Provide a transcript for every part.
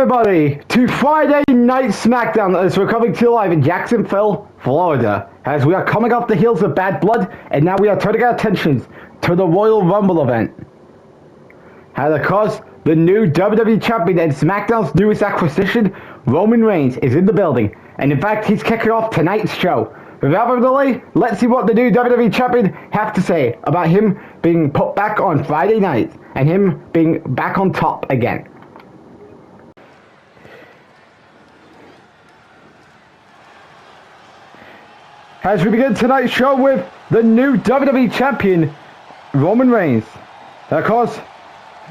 everybody to Friday Night Smackdown as we're coming to you live in Jacksonville, Florida. As we are coming off the heels of Bad Blood, and now we are turning our attentions to the Royal Rumble event. And of course, the new WWE Champion and SmackDown's newest acquisition, Roman Reigns, is in the building. And in fact, he's kicking off tonight's show. Without further delay, let's see what the new WWE Champion have to say about him being put back on Friday night and him being back on top again. As we begin tonight's show with the new WWE Champion, Roman Reigns. And of course,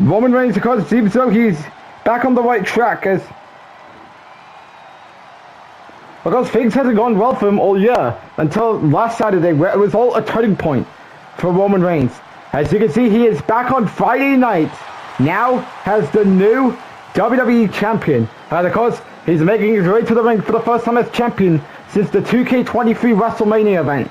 Roman Reigns, of course, seems as though he's back on the right track as... Because things hasn't gone well for him all year until last Saturday, where it was all a turning point for Roman Reigns. As you can see, he is back on Friday night, now has the new WWE Champion. And of course, he's making his way to the ring for the first time as champion since the 2K23 WrestleMania event.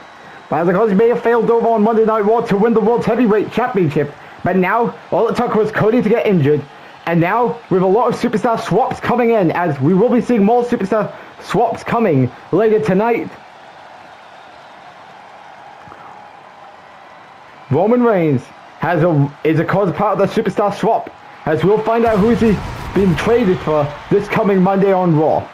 But of course, he may have failed over on Monday Night Raw to win the World Heavyweight Championship. But now, all it took was Cody to get injured. And now, with a lot of superstar swaps coming in, as we will be seeing more superstar swaps coming later tonight, Roman Reigns is of course part of the superstar swap, as we'll find out who's he being traded for this coming Monday on Raw.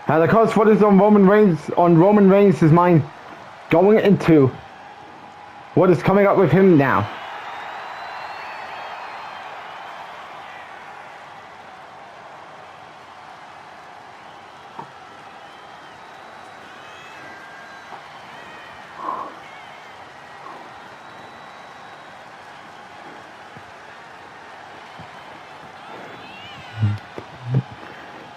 And of course, what is on Roman Reigns' mind going into what is coming up with him now?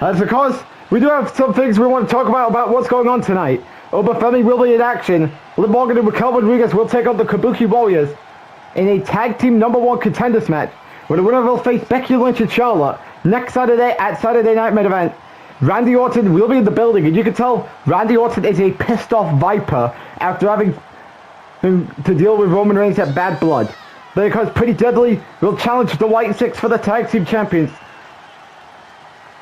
As of course, we do have some things we want to talk about what's going on tonight. Obafemi will be in action. Liv Morgan and Raquel Rodriguez will take on the Kabuki Warriors in a tag team #1 contenders match, where the winner will face Becky Lynch and Charlotte next Saturday at Saturday Night Main Event. Randy Orton will be in the building, and you can tell Randy Orton is a pissed off viper after having to deal with Roman Reigns at Bad Blood. Because Pretty Deadly will challenge the White Six for the tag team champions.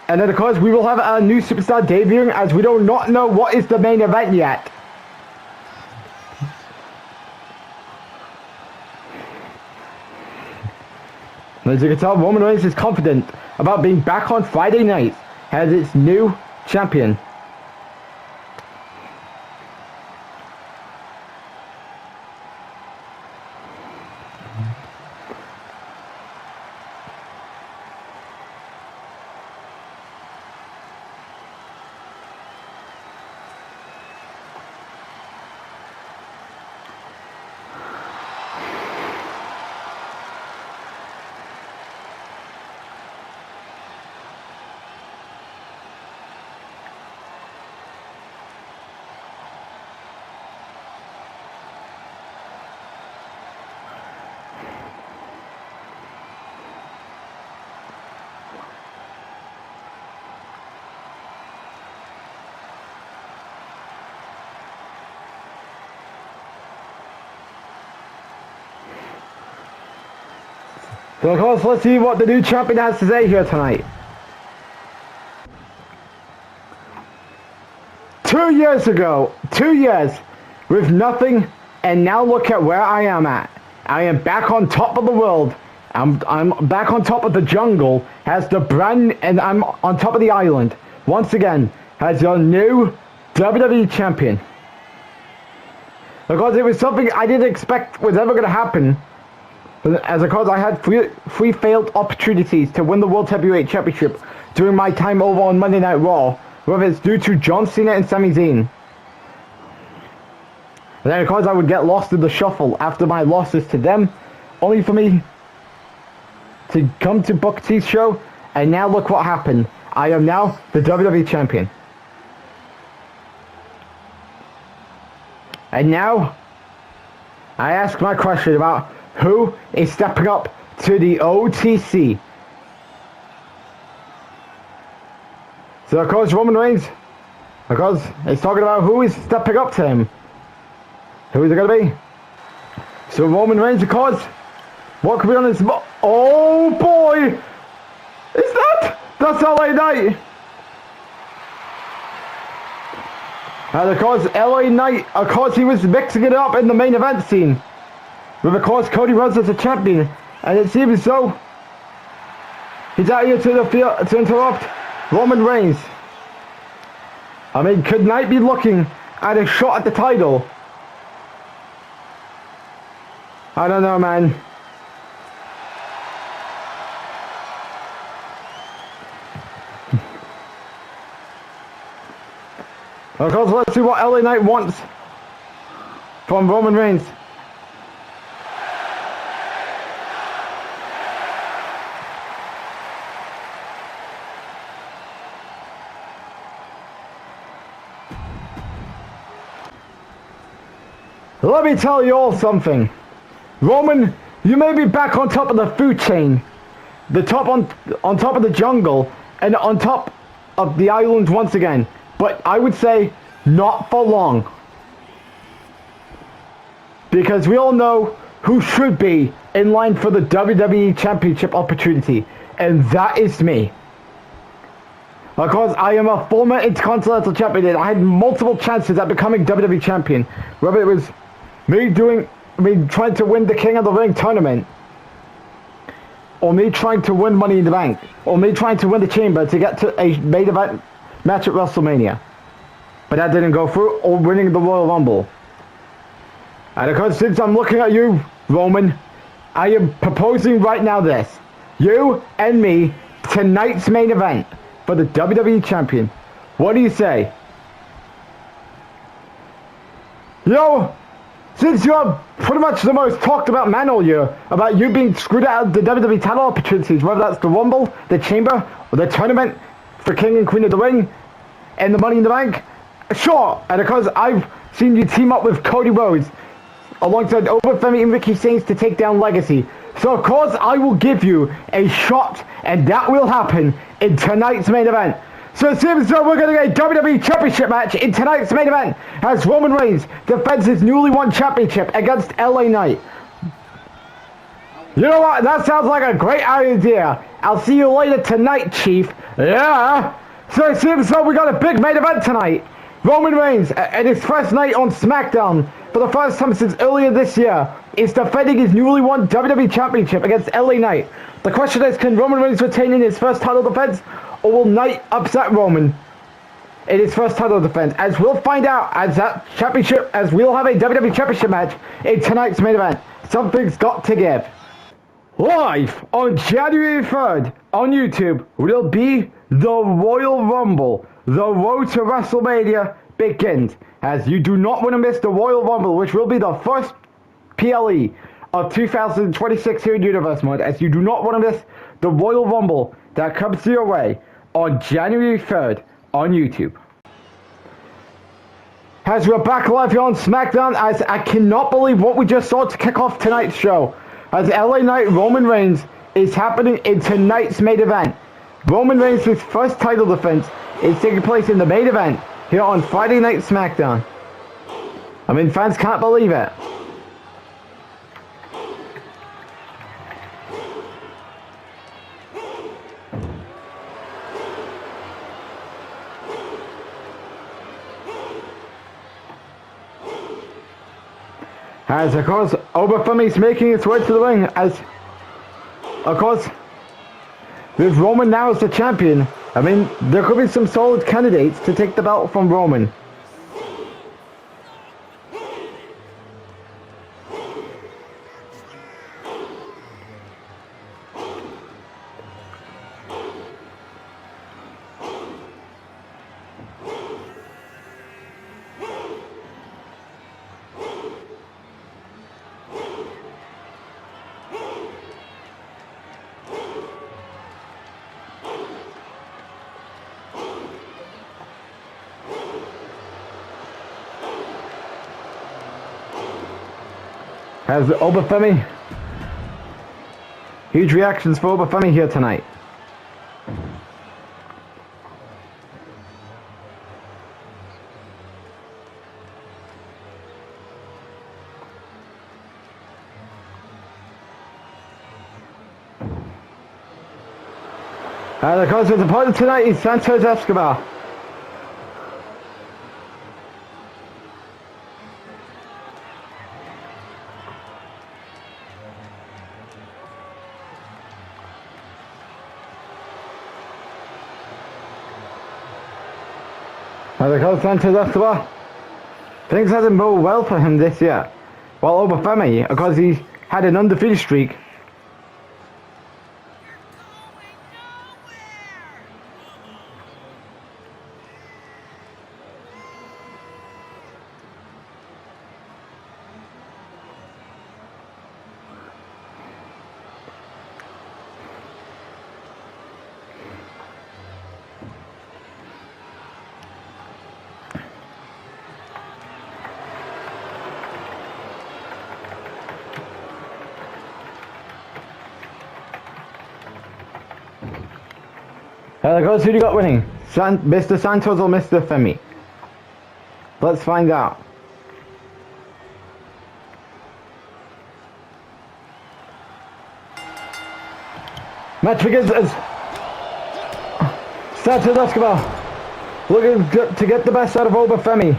And then of course we will have a new superstar debuting, as we do not know what is the main event yet. As you can tell, Roman Reigns is confident about being back on Friday night as its new champion. So of course, let's see what the new champion has to say here tonight. 2 years ago, 2 years with nothing, and now look at where I am at. I am back on top of the world. I'm back on top of the jungle as the brand, and I'm on top of the island once again as your new WWE champion. Because it was something I didn't expect was ever going to happen. As of course I had three failed opportunities to win the World Heavyweight Championship during my time over on Monday Night Raw, whether it's due to John Cena and Sami Zayn. And then of course I would get lost in the shuffle after my losses to them, only for me to come to Booker T's show, and now look what happened. I am now the WWE Champion. And now, I ask my question about who is stepping up to the OTC. So of course Roman Reigns, of course, he's talking about who is stepping up to him. Who is it going to be? So Roman Reigns, of course, what could be on his... Oh boy! Is that? That's LA Knight! And of course, LA Knight, of course, he was mixing it up in the main event scene. With, of course, Cody Rhodes as a champion. And it seems as though he's out here to the field to interrupt Roman Reigns. I mean, could Knight be looking at a shot at the title? I don't know, man. Of course, let's see what LA Knight wants from Roman Reigns. Let me tell you all something. Roman, you may be back on top of the food chain, the top on top of the jungle, and on top of the island once again. But I would say not for long. Because we all know who should be in line for the WWE Championship opportunity. And that is me. Of course, I am a former Intercontinental Champion. I had multiple chances at becoming WWE Champion. Whether it was me trying to win the King of the Ring tournament, or me trying to win Money in the Bank, or me trying to win the Chamber to get to a main event match at WrestleMania. But that didn't go through, or winning the Royal Rumble. And of course, since I'm looking at you, Roman, I am proposing right now this. You and me, tonight's main event for the WWE Champion. What do you say? Yo, since you're pretty much the most talked about man all year about you being screwed out of the WWE title opportunities, whether that's the Rumble, the Chamber, or the tournament for King and Queen of the Ring, and the Money in the Bank, sure. And because I've seen you team up with Cody Rhodes alongside Femi and Ricky Saints to take down Legacy. So of course I will give you a shot, and that will happen in tonight's main event. So it seems as though we're going to get a WWE Championship match in tonight's main event as Roman Reigns defends his newly won championship against LA Knight. You know what? That sounds like a great idea. I'll see you later tonight, Chief. Yeah. So it seems as though we got a big main event tonight. Roman Reigns, at his first night on Smackdown, for the first time since earlier this year, is defending his newly won WWE Championship against LA Knight. The question is, can Roman Reigns retain in his first title defense, or will Knight upset Roman in his first title defense? As we'll find out as we'll have a WWE Championship match in tonight's main event. Something's got to give. Live on January 3rd on YouTube will be the Royal Rumble. The road to WrestleMania begins, as you do not want to miss the Royal Rumble, which will be the first PLE of 2026 here in Universe Mode, as you do not want to miss the Royal Rumble that comes your way on January 3rd on YouTube. As we're back live here on SmackDown, as I cannot believe what we just saw to kick off tonight's show, as LA Knight Roman Reigns is happening in tonight's main event. Roman Reigns' first title defense is taking place in the main event here on Friday Night SmackDown. I mean, fans can't believe it. As of course, Femi's making its way to the ring, as of course, with Roman now as the champion, I mean, there could be some solid candidates to take the belt from Roman. Has Obafemi. Huge reactions for Obafemi here tonight. The contest opponent tonight is Santos Escobar. The coach Santos Escobar. Things hasn't been well for him this year. While Obafemi, because he had an undefeated streak. The coach, who do you got winning? Mr. Santos or Mr. Femi? Let's find out. Match begins as Santos Escobar looking to get the best out of Obafemi.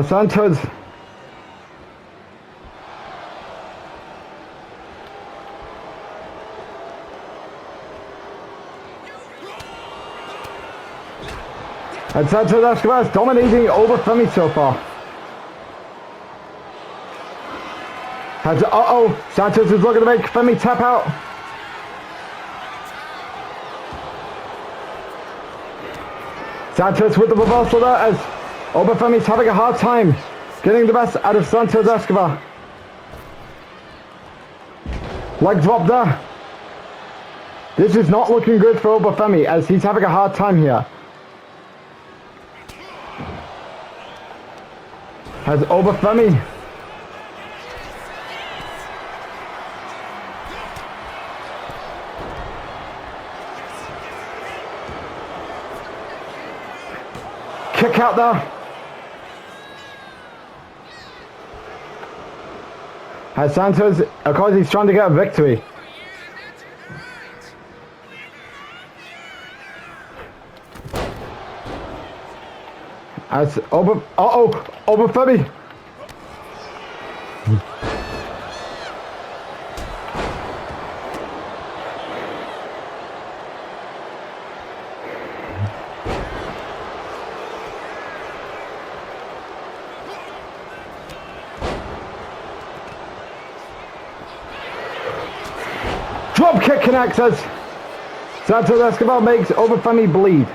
Santos and Santos Escobar is dominating Obafemi so far. Santos is looking to make Femi tap out. Santos with the reversal there as Obafemi's having a hard time getting the best out of Santos Escobar. Leg drop there. This is not looking good for Obafemi as he's having a hard time here. Has Obafemi kick out there. Has Santos, of course, he's trying to get a victory. As Obafemi. Drop kick connects as Santos Escobar makes Obafemi bleed.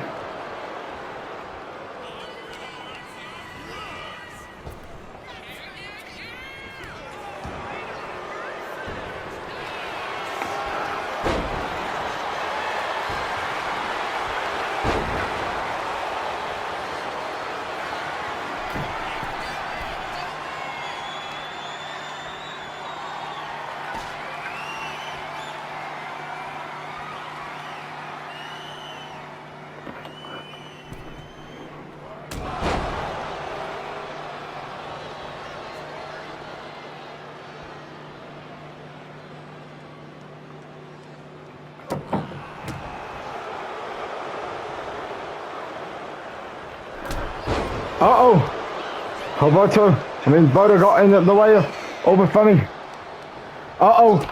Bodo got in the way of Obafemi.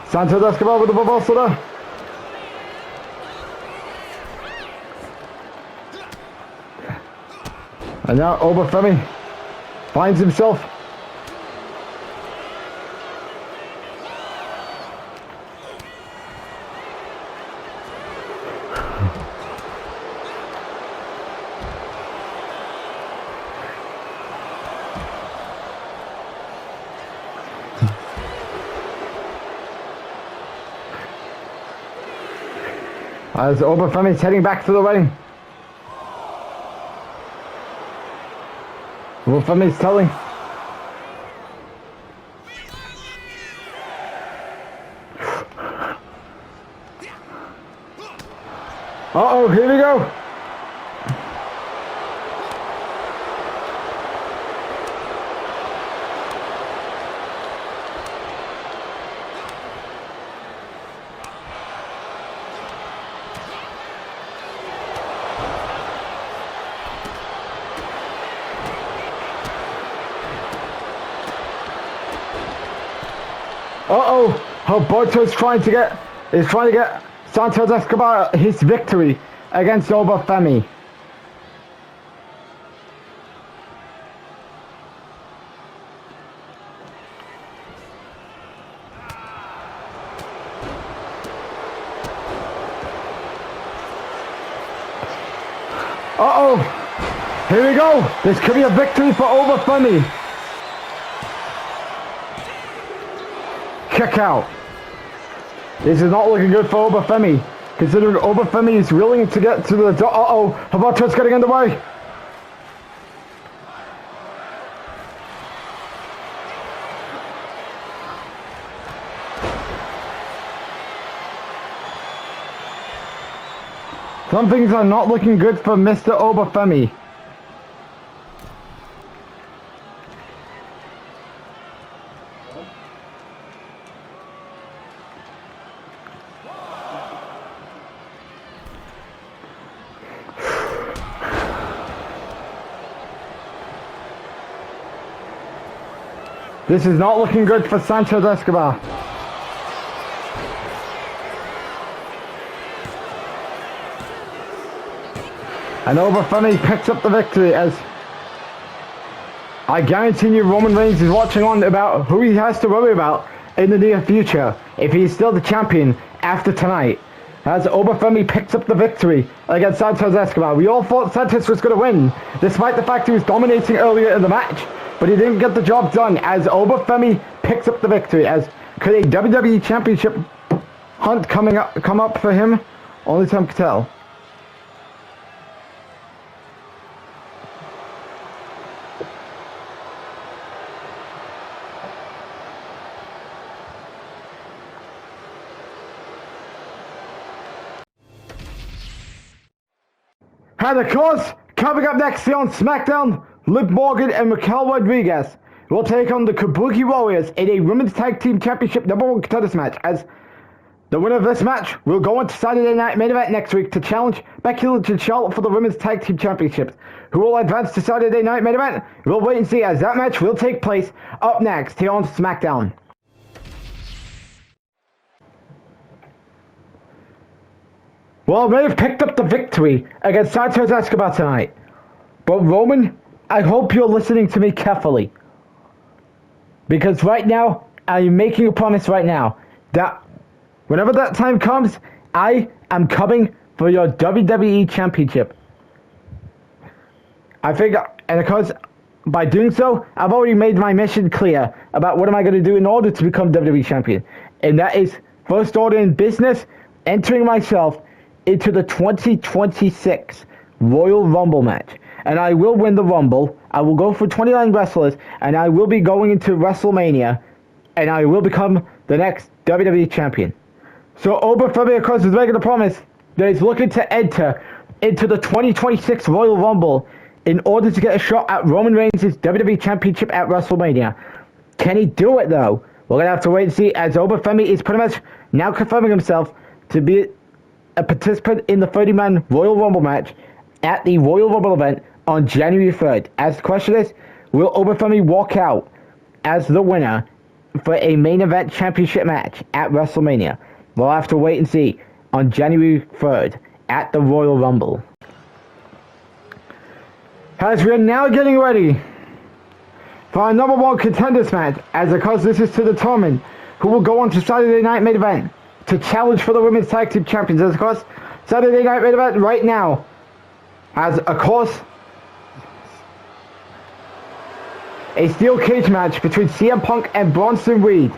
Santos Escobar with the reversal there. And now Obafemi finds himself. As Obafemi is heading back to the ring. Well, Femi's telling. Uh-oh, here we go. Uh-oh, Alberto is trying to get Santos Escobar his victory against Obafemi. Uh-oh, here we go. This could be a victory for Obafemi. Kick out. This is not looking good for Obafemi, considering Obafemi is willing to get to the door. Uh-oh, Alberto's getting in the way. Some things are not looking good for Mr. Obafemi. This is not looking good for Santos Escobar. And Obafemi picks up the victory, as I guarantee you Roman Reigns is watching on about who he has to worry about in the near future if he's still the champion after tonight. As Obafemi picks up the victory against Santos Escobar. We all thought Santos was going to win, despite the fact he was dominating earlier in the match. But he didn't get the job done, as Obafemi picks up the victory. As could a WWE Championship hunt come up for him? Only time can tell. And of course, coming up next here on Smackdown, Liv Morgan and Raquel Rodriguez will take on the Kabuki Warriors in a Women's Tag Team Championship #1 contenders match, as the winner of this match will go on to Saturday Night Main Event next week to challenge Becky Lynch and Charlotte for the Women's Tag Team Championships. Who will advance to Saturday Night Main Event? We'll wait and see, as that match will take place up next here on Smackdown. Well, they have picked up the victory against Santos Escobar tonight. But Roman, I hope you're listening to me carefully. Because right now, I'm making a promise right now that whenever that time comes, I am coming for your WWE Championship. I think, and of course, by doing so, I've already made my mission clear about what am I going to do in order to become WWE Champion. And that is, first order in business, entering myself into the 2026 Royal Rumble match. And I will win the Rumble. I will go for 29 wrestlers, and I will be going into WrestleMania, and I will become the next WWE Champion. So Obafemi, of course, is making a promise that he's looking to enter into the 2026 Royal Rumble in order to get a shot at Roman Reigns' WWE Championship at WrestleMania. Can he do it, though? We're going to have to wait and see, as Obafemi is pretty much now confirming himself to be a participant in the 30-man Royal Rumble match at the Royal Rumble event on January 3rd. As the question is, will Obafemi walk out as the winner for a main event championship match at WrestleMania? We'll have to wait and see on January 3rd at the Royal Rumble. As we are now getting ready for our #1 contenders match, as of course this is to determine who will go on to Saturday Night Main Event to challenge for the Women's Tag Team Champions. As of course, Saturday Night Main Event right now has, of course, a steel cage match between CM Punk and Bronson Reed.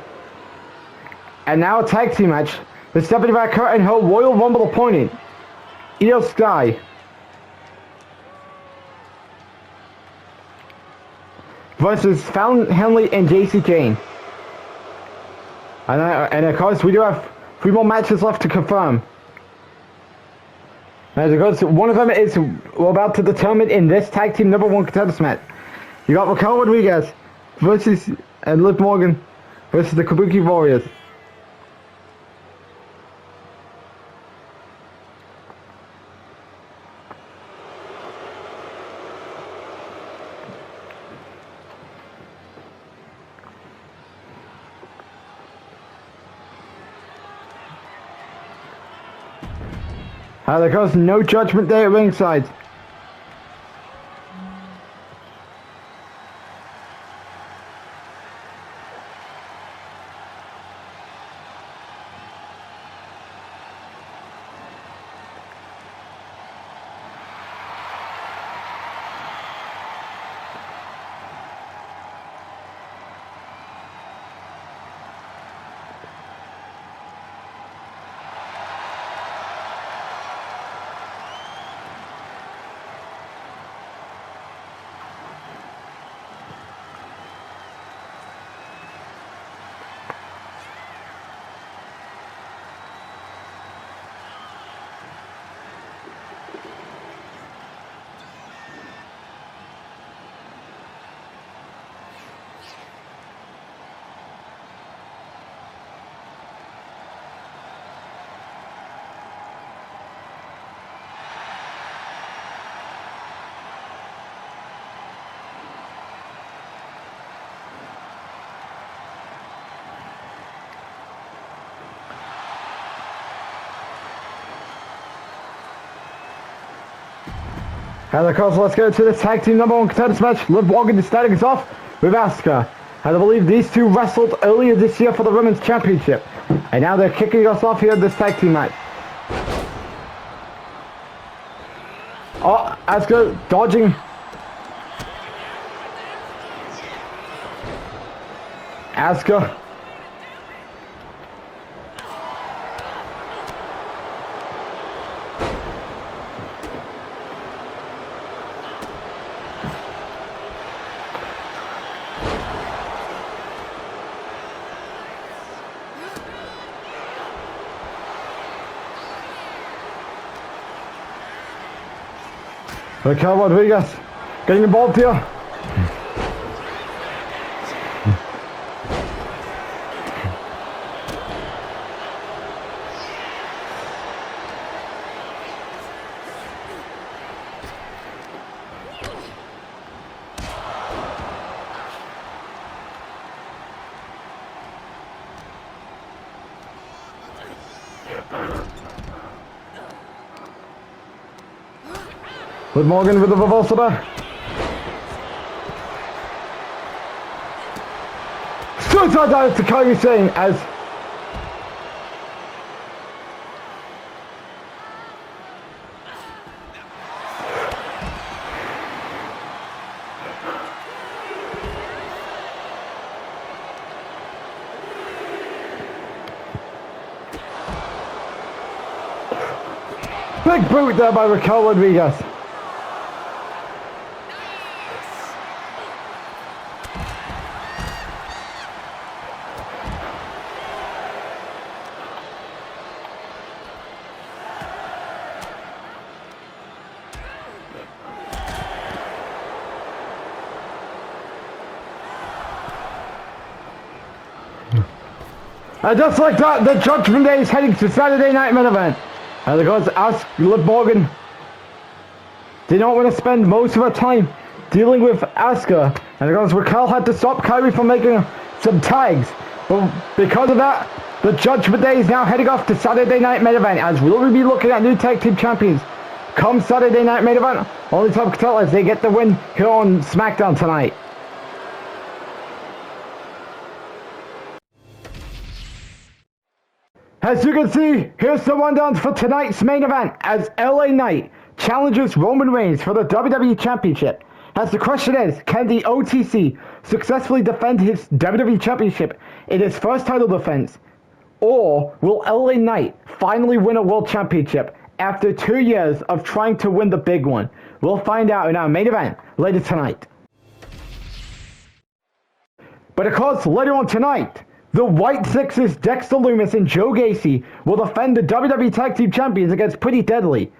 And now a tag team match with Stephanie McMahon and her Royal Rumble opponent, Io Sky. versus Fallon Henley and JC Jane. And of course, we do have 3 more matches left to confirm. And of course, one of them is we're about to determine in this tag team number 1 contenders match. You got Raquel Rodriguez versus and Liv Morgan versus the Kabuki Warriors. There goes no Judgment Day at ringside. And of course, let's go to the tag team number 1 contenders match. Liv Morgan is starting us off with Asuka. And I believe these two wrestled earlier this year for the Women's Championship. And now they're kicking us off here in this tag team match. Oh, Asuka dodging. Asuka. Raquel Rodriguez getting involved here. With Morgan with the reversal there. Suicide dive to Kairi Sane as big boot there by Raquel Rodriguez. And just like that, the Judgment Day is heading to Saturday Night Main Event. And of course, Liv Morgan did not want to spend most of her time dealing with Asuka. And of course, Raquel had to stop Kairi from making some tags. But because of that, the Judgment Day is now heading off to Saturday Night Main Event, as we'll be looking at new tag team champions come Saturday Night Main Event. Only time can tell as they get the win here on Smackdown tonight. As you can see, here's the rundown for tonight's main event as LA Knight challenges Roman Reigns for the WWE Championship. As the question is, can the OTC successfully defend his WWE Championship in his first title defense? Or will LA Knight finally win a World Championship after 2 years of trying to win the big one? We'll find out in our main event later tonight. But of course, later on tonight, the White Sixes, Dexter Lumis and Joe Gacy will defend the WWE Tag Team Champions against Pretty Deadly.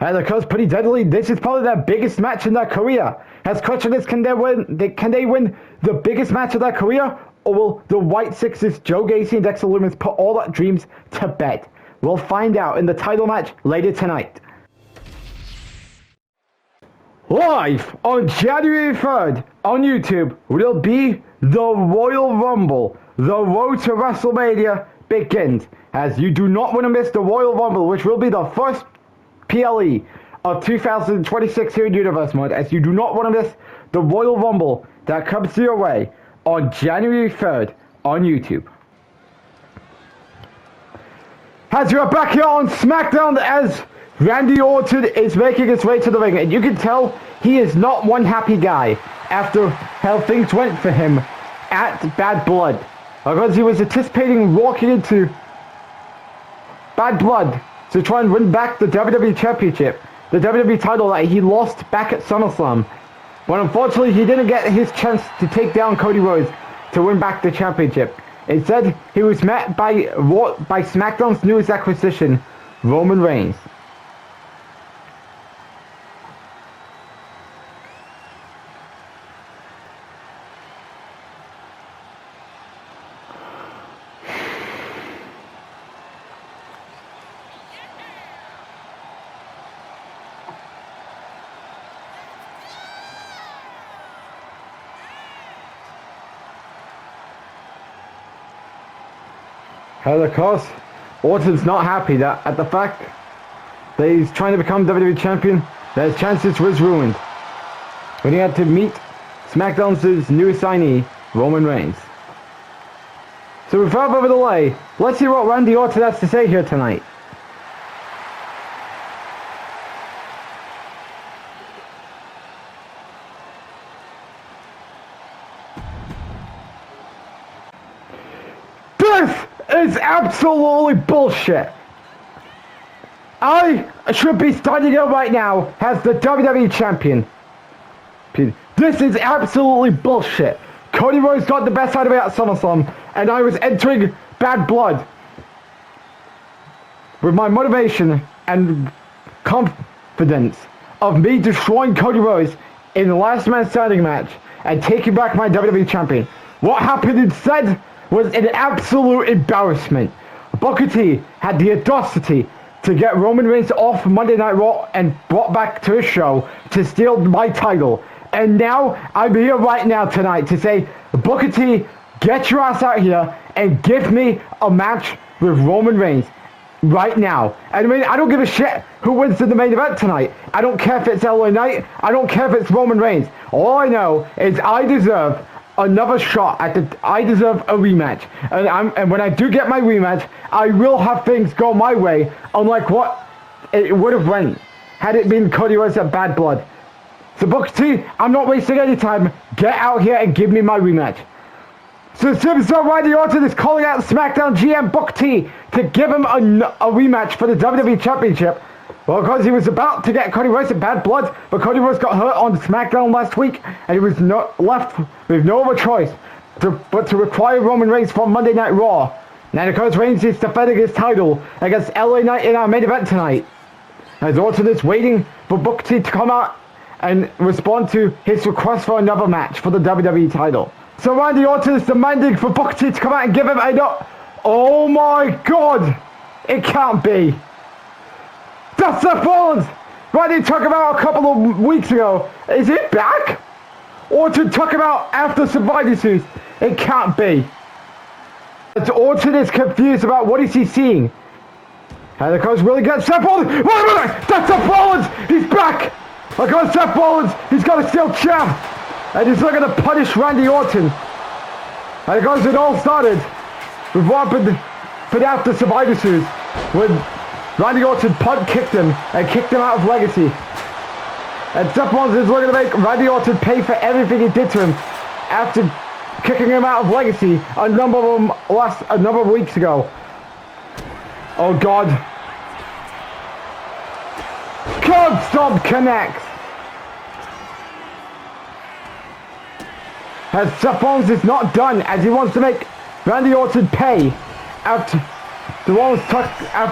And of course, Pretty Deadly, this is probably their biggest match in their career. As question is, can they win the biggest match of their career? Or will the White Sixes, Joe Gacy and Dexter Lumis, put all their dreams to bed? We'll find out in the title match later tonight. Live on January 3rd on YouTube will be the Royal Rumble. The road to WrestleMania begins. As you do not want to miss the Royal Rumble, which will be the first PLE of 2026 here in Universe Mode. As you do not want to miss the Royal Rumble that comes your way on January 3rd on YouTube. As you're back here on Smackdown, as Randy Orton is making his way to the ring, and you can tell he is not one happy guy after how things went for him at Bad Blood. Because he was anticipating walking into Bad Blood to try and win back the WWE Championship, the WWE title that he lost back at SummerSlam. But unfortunately, he didn't get his chance to take down Cody Rhodes to win back the championship. Instead, he was met by SmackDown's newest acquisition, Roman Reigns. And of course, Orton's not happy at the fact that he's trying to become WWE Champion, that his chances was ruined when he had to meet SmackDown's newest signee, Roman Reigns. So without further delay, let's see what Randy Orton has to say here tonight. Is absolutely bullshit. I should be standing here right now as the WWE Champion. This is absolutely bullshit. Cody Rhodes got the best out of me at SummerSlam, and I was entering Bad Blood with my motivation and confidence of me destroying Cody Rhodes in the last man standing match and taking back my WWE Champion. What happened instead was an absolute embarrassment. Booker T had the audacity to get Roman Reigns off Monday Night Raw and brought back to his show to steal my title. And now I'm here right now tonight to say, Booker T, get your ass out here and give me a match with Roman Reigns right now. And I mean, I don't give a shit who wins in the main event tonight. I don't care if it's LA Knight. I don't care if it's Roman Reigns. All I know is I deserve another shot I deserve a rematch, and when I do get my rematch, I will have things go my way, unlike what it would have went had it been Cody Rhodes at Bad Blood. So Booker T, I'm not wasting any time. Get out here and give me my rematch. So Superstar Randy Orton is calling out SmackDown GM Booker T to give him a rematch for the WWE Championship. Well, because he was about to get Cody Rhodes at Bad Blood, but Cody Rhodes got hurt on SmackDown last week, and he was left with no other choice but to require Roman Reigns from Monday Night Raw. Now, because Reigns is defending his title against LA Knight in our main event tonight, as Orton is waiting for Booker T to come out and respond to his request for another match for the WWE title. So Randy Orton is demanding for Booker T to come out and give him a... Oh my God! It can't be! That's Seth Rollins! Randy talked about a couple of weeks ago. Is he back? Orton talked about after Survivor Series. It can't be. Orton is confused about what is he seeing. And of course, really good. Seth Rollins! Wait a minute! That's Seth Rollins! He's back! Look at Seth Rollins! He's got a steel chair! And he's looking to punish Randy Orton. And of course, it all started with what happened for after Survivor Series when Randy Orton punt kicked him and kicked him out of Legacy. And Seth Rollins is looking to make Randy Orton pay for everything he did to him after kicking him out of Legacy a number of weeks ago. Oh God. Curb Stomp connects. As Seth Rollins is not done, as he wants to make Randy Orton pay after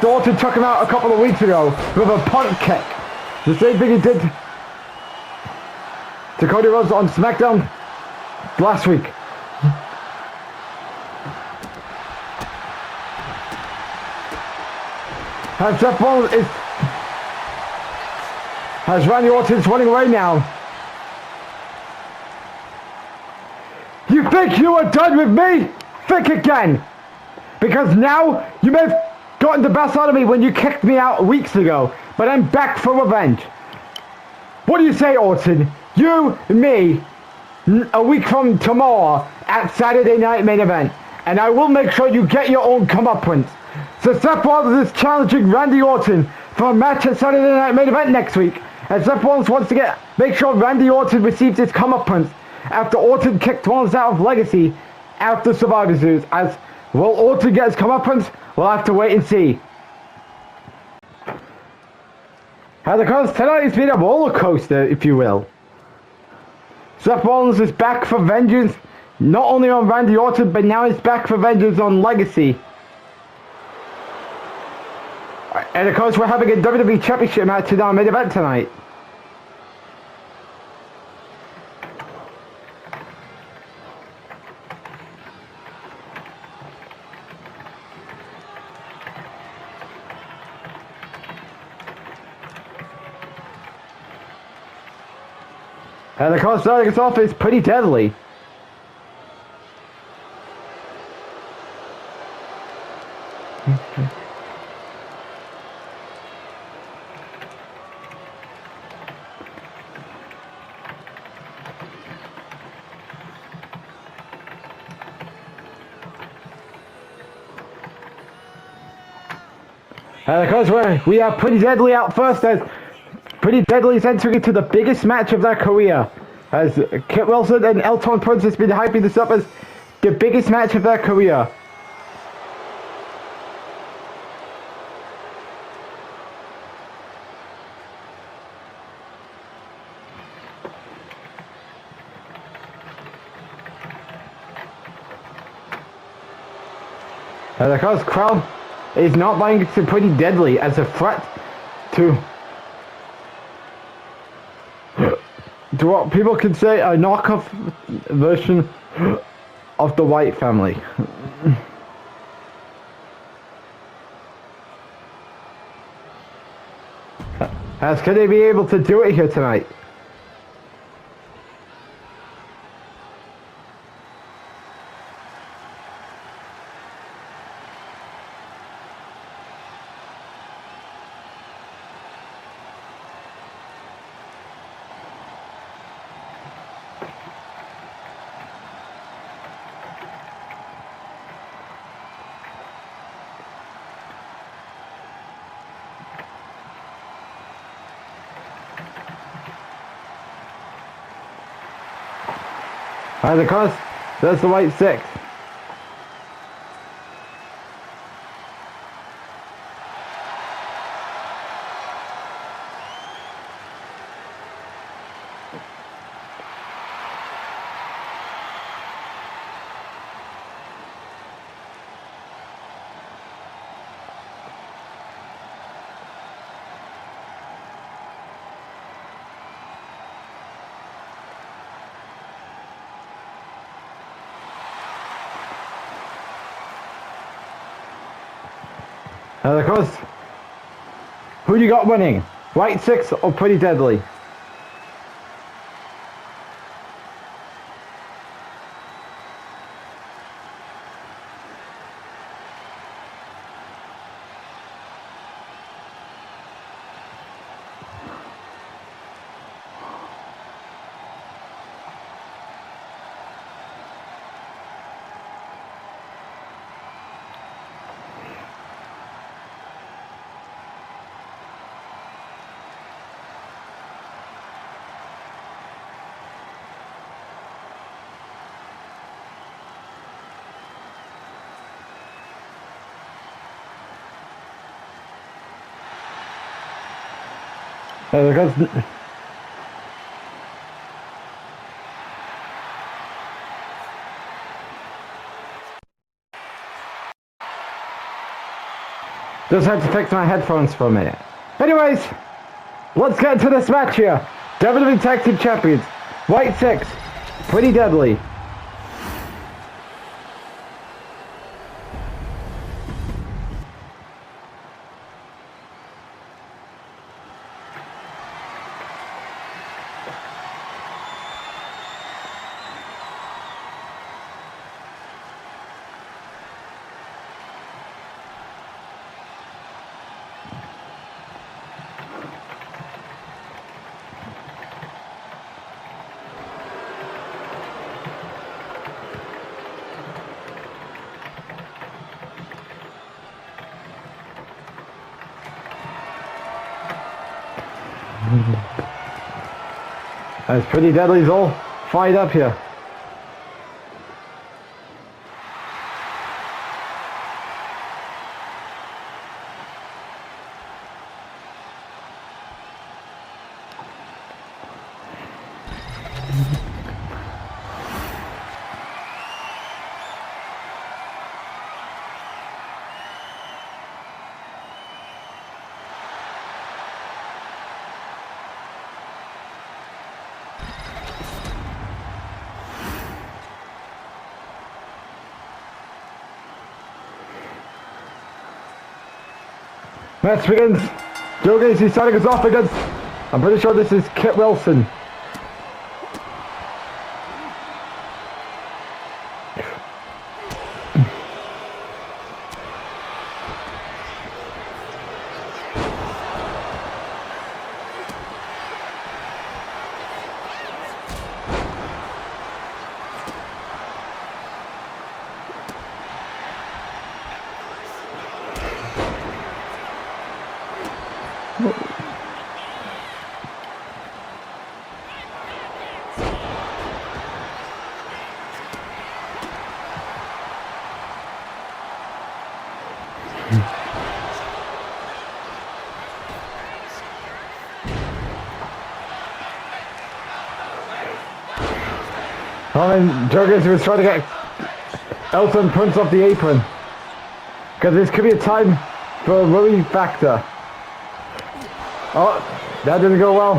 Orton took him out a couple of weeks ago with a punt kick. The same thing he did to Cody Rhodes on Smackdown last week. As Seth Rollins is... As Randy Orton's running away now. You think you are done with me? Think again. Because now you may have gotten the best out of me when you kicked me out weeks ago. But I'm back for revenge. What do you say, Orton? You, me, a week from tomorrow at Saturday Night Main Event. And I will make sure you get your own comeuppance. So Seth Rollins is challenging Randy Orton for a match at Saturday Night Main Event next week. And Seth Rollins wants to make sure Randy Orton receives his comeuppance after Orton kicked Rollins out of Legacy after Survivor Series. As will Orton get his comeuppance? We'll have to wait and see. And of course, tonight has been a roller coaster, if you will. Seth Rollins is back for vengeance, not only on Randy Orton, but now he's back for vengeance on Legacy. And of course, we're having a WWE Championship match in our main event tonight. And of course, starting us off is Pretty Deadly. And of course, we have Pretty Deadly out first, as Pretty Deadly is entering into the biggest match of their career. As Kit Wilson and Elton Prince has been hyping this up as the biggest match of their career. And of course, crowd is not buying into Pretty Deadly as a threat to what people could say a knockoff version of the White family. As can they be able to do it here tonight? And of course, there's the White Six. And of course, who you got winning? White Six or Pretty Deadly? Because Just had to fix my headphones for a minute. Anyways, let's get into this match here. WWE Tag Team Champions, White 6, Pretty Deadly. As Pretty Deadly's all fired up here. Match begins. Joe Gacy starting us off against, I'm pretty sure this is Kit Wilson. Joe Gacy was trying to get Elton Prince off the apron. Because this could be a time for a worry factor. Oh, that didn't go well.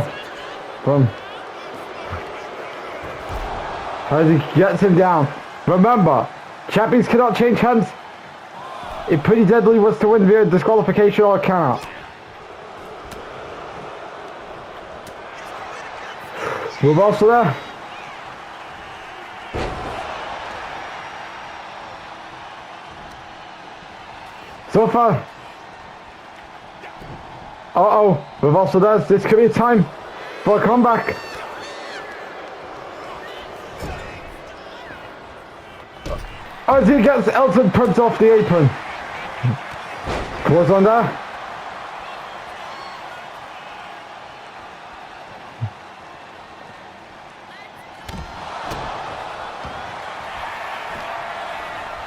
As he gets him down. Remember, champions cannot change hands. If Pretty Deadly was to win via disqualification or count out. Move also there. So far. Uh-oh, we've also does. This could be a time for a comeback. As he gets Elton Prince off the apron. Close on there.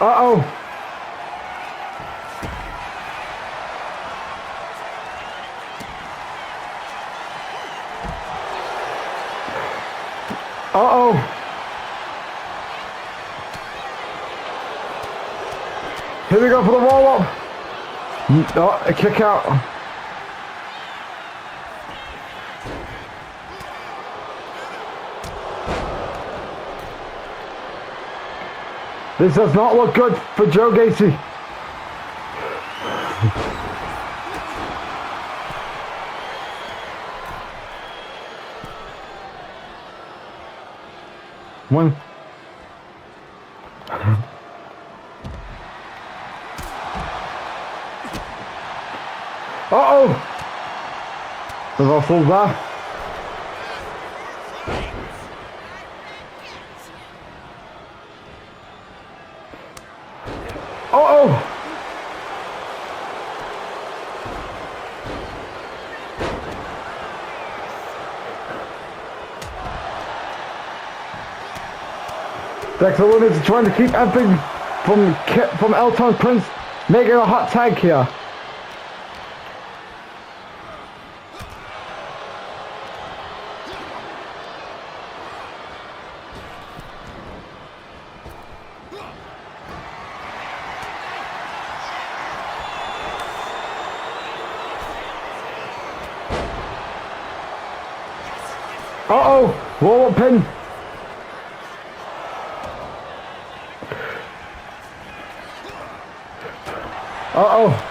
Uh-oh. Uh-oh. Here we go for the roll-up. Oh, a kick out. This does not look good for Joe Gacy. One. Uh-oh! Reversal there. Uh-oh! Dexter Lumis is trying to keep everything from Elton Prince making a hot tag here. Uh-oh, roll-up pin. Uh-oh.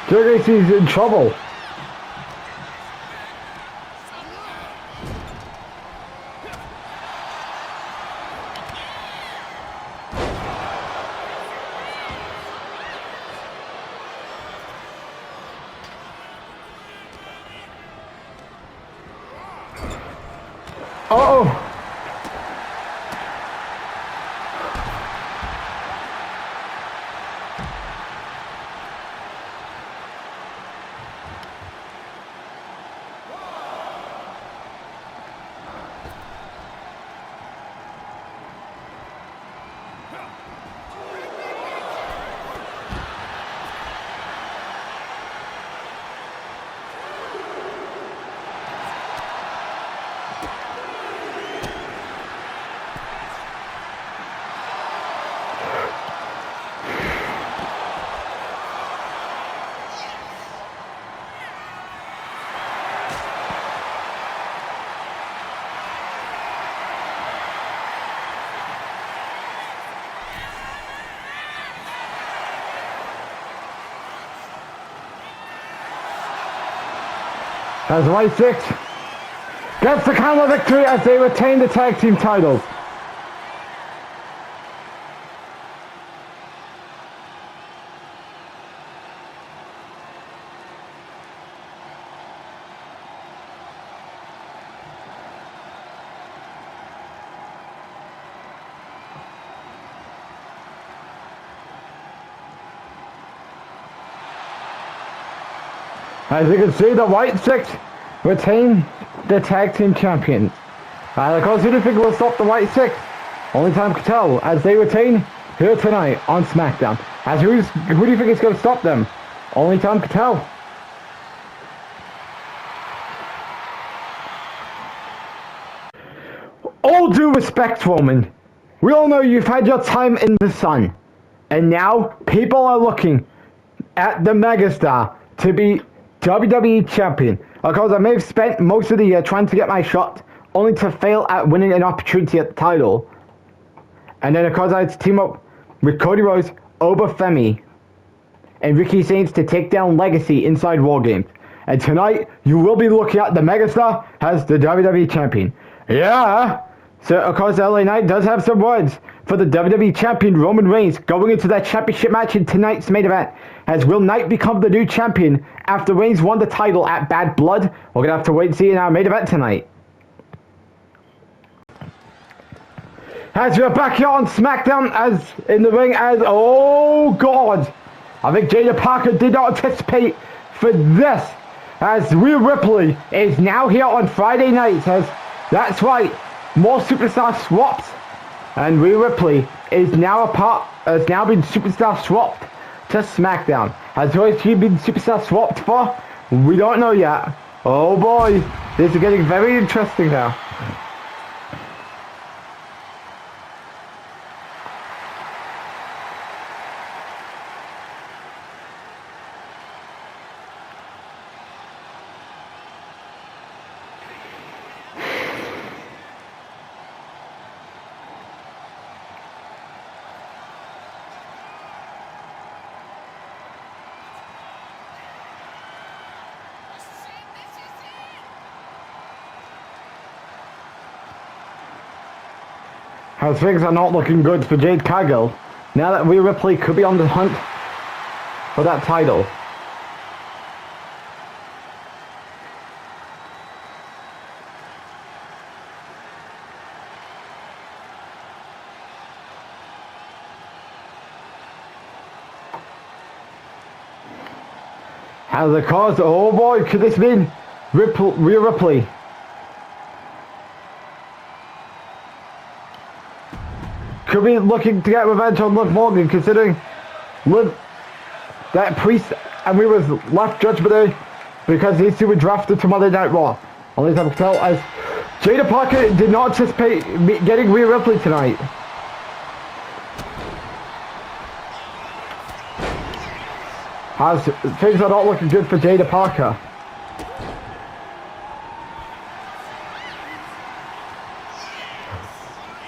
JJC's in trouble. Uh-oh. As White Six gets the counter victory as they retain the tag team titles. As you can see, the White Six retain the tag team champions. And of course, who do you think will stop the White Six? Only time can tell as they retain here tonight on Smackdown. As who do you think is going to stop them? Only time can tell. All due respect, Roman. We all know you've had your time in the sun. And now, people are looking at the megastar to be WWE champion. Of course, I may have spent most of the year trying to get my shot, only to fail at winning an opportunity at the title. And then, of course, I had to team up with Cody Rhodes, Obafemi, and Ricky Saints to take down Legacy inside War Games. And tonight, you will be looking at the megastar as the WWE champion. Yeah! So, of course, LA Knight does have some words for the WWE champion Roman Reigns going into that championship match in tonight's main event. As will Knight become the new champion after Reigns won the title at Bad Blood? We're going to have to wait and see in our main event tonight. As we're back here on SmackDown, as in the ring, as, oh God, I think Jada Parker did not anticipate for this, as Rhea Ripley is now here on Friday nights, as that's right, more superstar swaps, and Rhea Ripley is now has now been superstar swapped to SmackDown. Has she been superstar swapped for? We don't know yet. Oh boy, this is getting very interesting now. As things are not looking good for Jade Cargill, now that Rhea Ripley could be on the hunt for that title. As the cause, oh boy, could this mean Rhea Ripley? Could be looking to get revenge on Liv Morgan, considering that Priest and Rhea's left Judgment Day because these two were drafted to Monday Night Raw. Only time to tell as Jada Parker did not anticipate getting Rhea Ripley tonight. As things are not looking good for Jada Parker.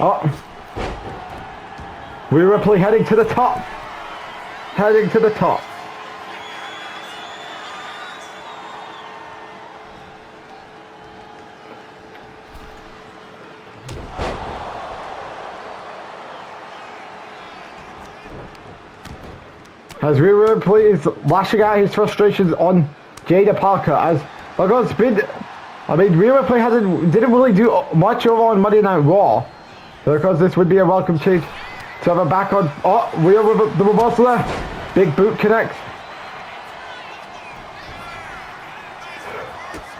Oh. Rhea Ripley heading to the top. Heading to the top. As Rhea Ripley is lashing out his frustrations on Jada Parker. As it's been, I mean, Rhea Ripley didn't really do much over on Monday Night Raw. So because this would be a welcome change to have her back on. Oh, Rhea with the reversal there. Big boot connects.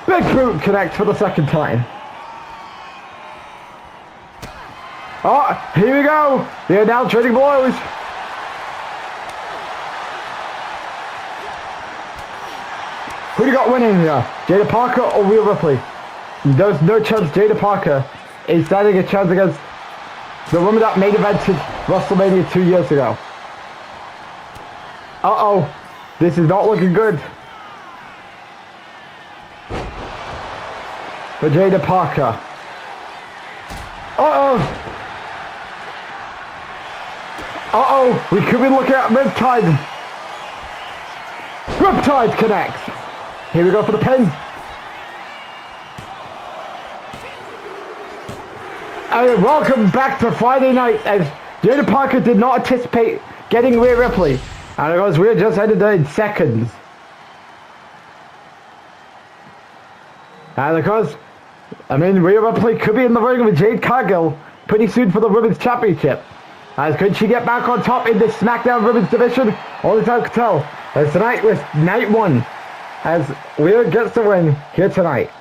Big boot connects for the second time. Oh, here we go. They are now trading blows. Who do you got winning here? Jada Parker or Rhea Ripley? There's no chance Jada Parker is standing a chance against the woman that main evented WrestleMania 2 years ago. Uh-oh. This is not looking good for Jada Parker. Uh-oh. Uh-oh. We could be looking at Riptide. Riptide connects. Here we go for the pin. And welcome back to Friday night, as Jada Parker did not anticipate getting Rhea Ripley. And of course, Rhea just ended there in seconds. And of course, I mean, Rhea Ripley could be in the ring with Jade Cargill pretty soon for the Women's Championship. As could she get back on top in the Smackdown Women's Division? Only time to tell. As tonight was night one, as Rhea gets the win here tonight.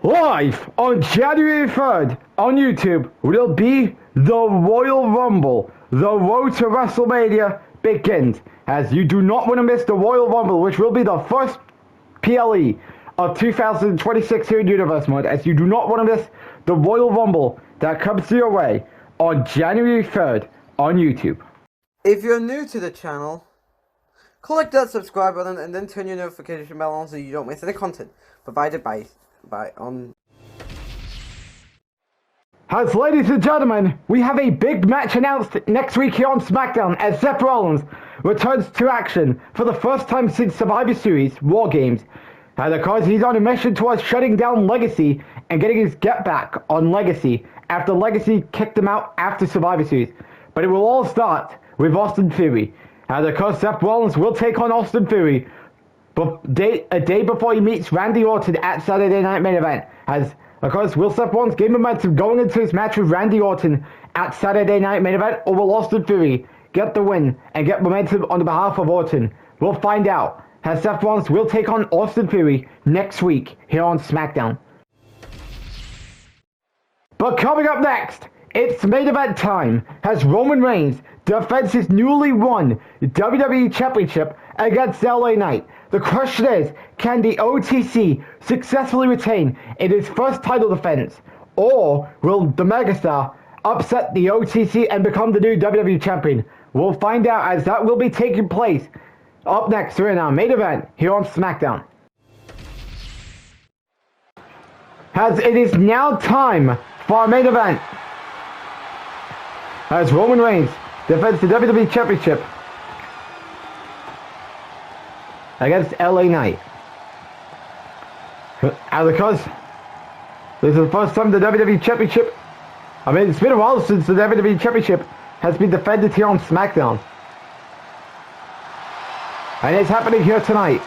Live on January 3rd on YouTube will be the Royal Rumble. The road to WrestleMania begins. As you do not want to miss the Royal Rumble, which will be the first PLE of 2026 here in Universe Mode. As you do not want to miss the Royal Rumble that comes your way on January 3rd on YouTube. If you're new to the channel, click that subscribe button and then turn your notification bell on so you don't miss any content provided by As ladies and gentlemen, we have a big match announced next week here on SmackDown as Seth Rollins returns to action for the first time since Survivor Series War Games. And of course, he's on a mission towards shutting down Legacy and getting his get back on Legacy after Legacy kicked him out after Survivor Series. But it will all start with Austin Theory. And of course, Seth Rollins will take on Austin Theory a day before he meets Randy Orton at Saturday Night Main Event. As of course, will Seth Rollins gain momentum going into his match with Randy Orton at Saturday Night Main Event, or will Austin Theory get the win and get momentum on the behalf of Orton? We'll find out, as Seth Rollins will take on Austin Theory next week here on SmackDown. But coming up next, it's main event time as Roman Reigns defends his newly won WWE Championship against LA Knight. The question is, can the OTC successfully retain in his first title defense, or will the megastar upset the OTC and become the new WWE Champion? We'll find out, as that will be taking place up next during our main event here on SmackDown. As it is now time for our main event, as Roman Reigns defends the WWE Championship against LA Knight. And because this is the first time the WWE Championship, I mean, it's been a while since the WWE Championship has been defended here on SmackDown. And it's happening here tonight.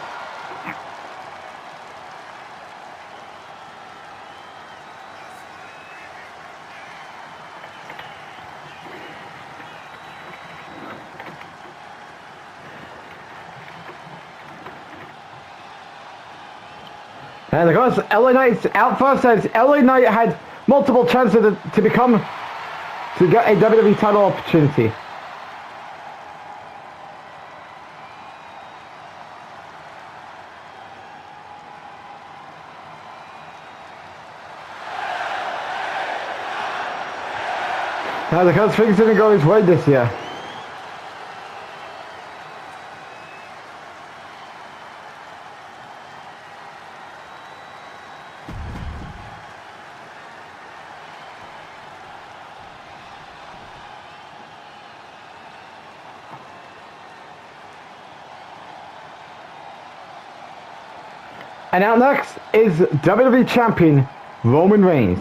And of course, LA Knight's out first, as LA Knight had multiple chances to get a WWE title opportunity. Now, because things didn't go his way this year. And out next is WWE Champion Roman Reigns.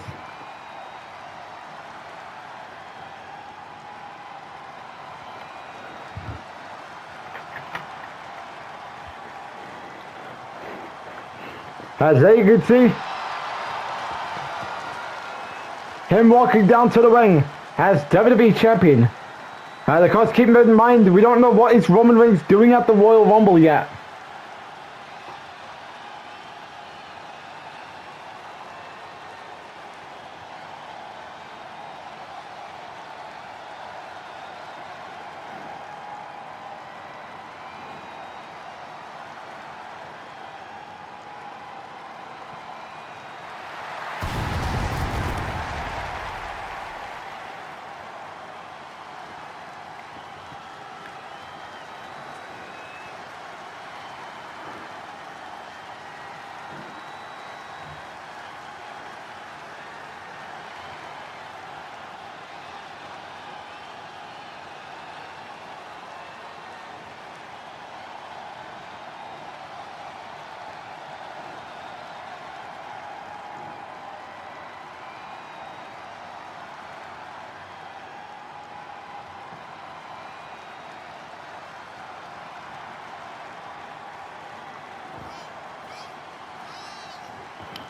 As there you can see, him walking down to the ring as WWE Champion. Of course, keep in mind, we don't know what is Roman Reigns doing at the Royal Rumble yet.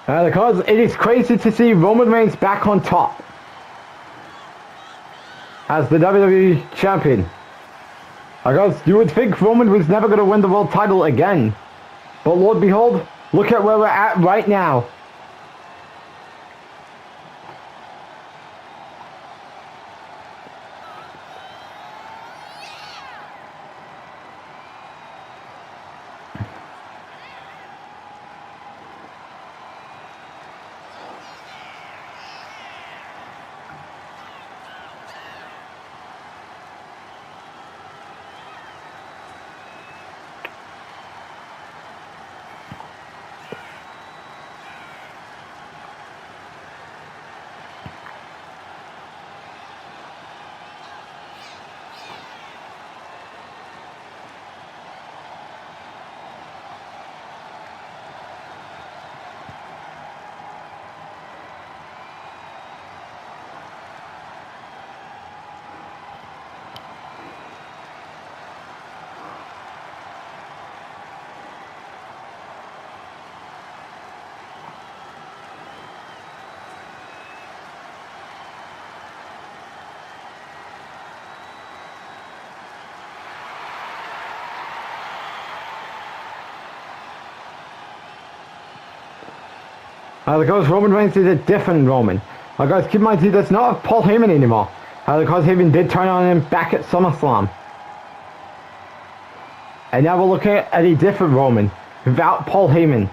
Because it is crazy to see Roman Reigns back on top as the WWE Champion. Because you would think Roman was never going to win the world title again. But Lord behold, look at where we're at right now. Because Roman Reigns is a different Roman. Because keep in mind, he does not have Paul Heyman anymore. Because Heyman did turn on him back at SummerSlam. And now we're looking at a different Roman without Paul Heyman.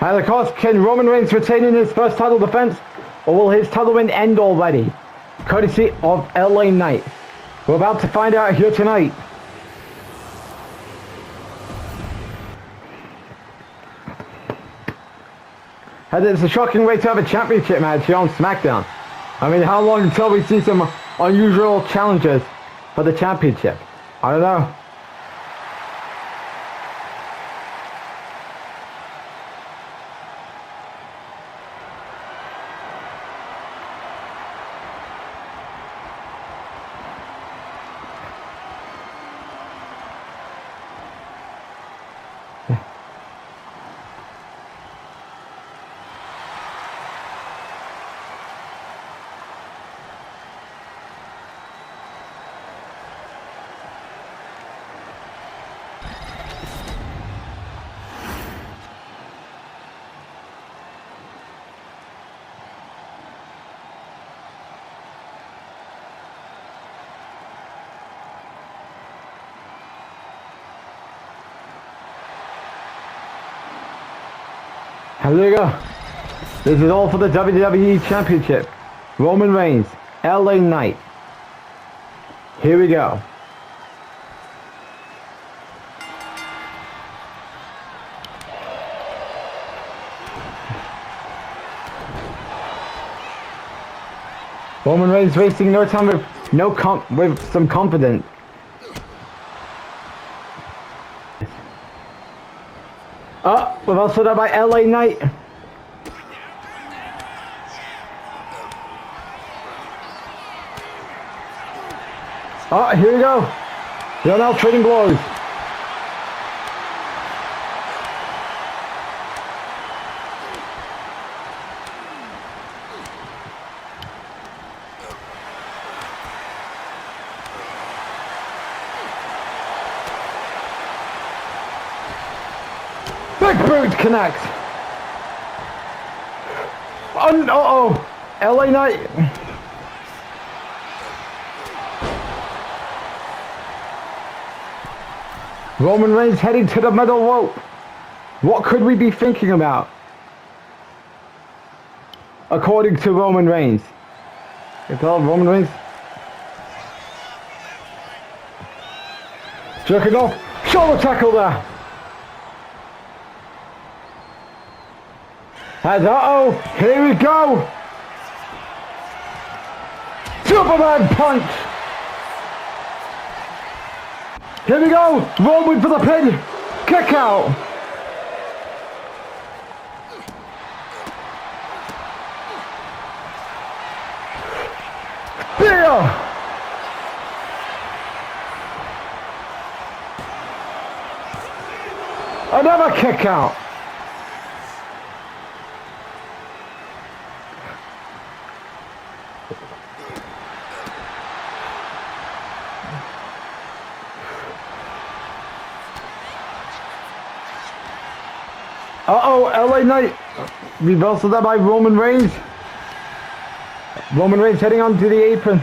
And of course, can Roman Reigns retain in his first title defense, or will his title win end already? Courtesy of LA Knight. We're about to find out here tonight. And it's a shocking way to have a championship match here on Smackdown. I mean, how long until we see some unusual challenges for the championship? I don't know. And there you go. This is all for the WWE Championship. Roman Reigns, LA Knight. Here we go. Roman Reigns wasting no time with some confidence. Oh, we're also done by LA Knight. Oh, here we go. They're now trading blows. Big boot connect. Uh-oh. LA Knight. Roman Reigns heading to the middle rope. What could we be thinking about? According to Roman Reigns. You tell Roman Reigns. Jerking off. Shoulder tackle there. And uh-oh, here we go. Superman punch. Here we go. Roman for the pin. Kick out. Spear. Another kick out. Uh-oh, LA Knight. Reversal there by Roman Reigns. Roman Reigns heading onto the apron.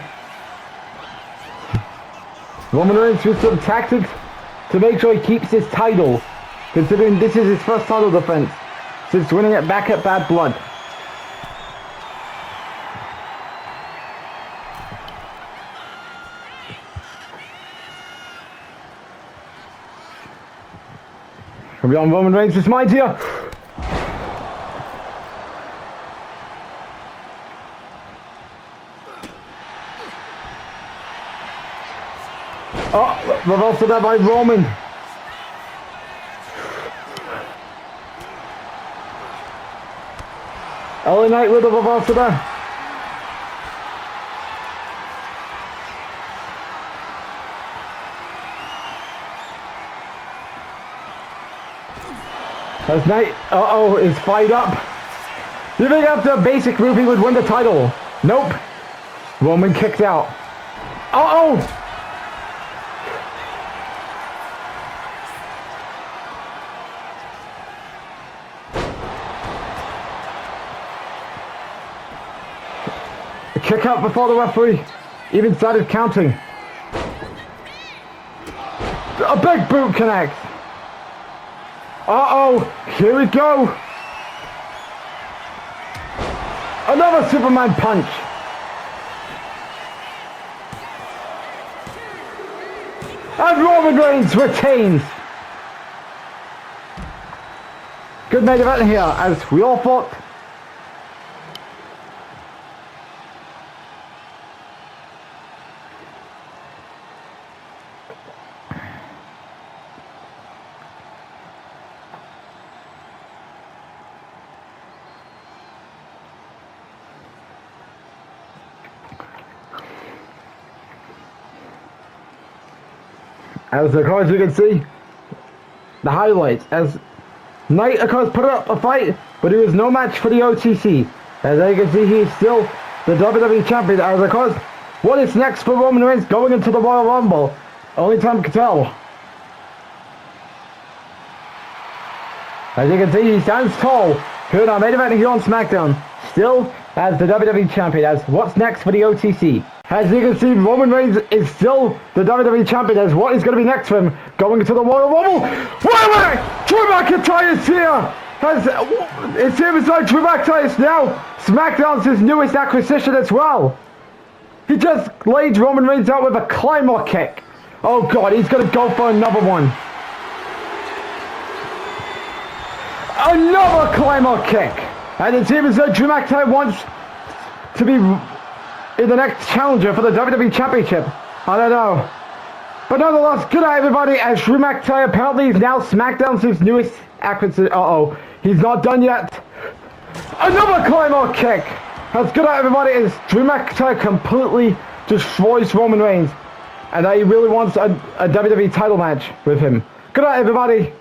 Roman Reigns with some tactics to make sure he keeps his title, considering this is his first title defense since winning it back at Bad Blood. Come on, Roman Reigns, this might here. Oh, reversal there by Roman. LA Knight with a reversal there. As Knight, uh-oh, is fired up. You think after a basic move he would win the title? Nope. Roman kicked out. Uh-oh! A kick out before the referee even started counting. A big boot connects. Uh-oh, here we go. Another Superman punch. And Roman Reigns retains. Good main event here, as we all thought. As of course you can see, the highlights, as Knight of course put up a fight, but he was no match for the OTC. As you can see, he's still the WWE Champion. As of course, what is next for Roman Reigns going into the Royal Rumble? Only time can tell. As you can see, he stands tall. Here in our main event here on Smackdown, still as the WWE Champion. As what's next for the OTC? As you can see, Roman Reigns is still the WWE Champion. As what is going to be next for him going into the Royal Rumble? Wait! Drew McIntyre is here! It seems like Drew McIntyre is now SmackDown's newest acquisition as well. He just laid Roman Reigns out with a Claymore kick. Oh god, he's gonna go for another one. Another Claymore kick. And it seems like Drew McIntyre wants to be in the next challenger for the WWE Championship. I don't know. But nonetheless, good night everybody, as Drew McIntyre apparently is now SmackDown's newest acquisition. Uh-oh, he's not done yet. Another Claymore kick. That's good night everybody, as Drew McIntyre completely destroys Roman Reigns. And he really wants a WWE title match with him. Good night everybody.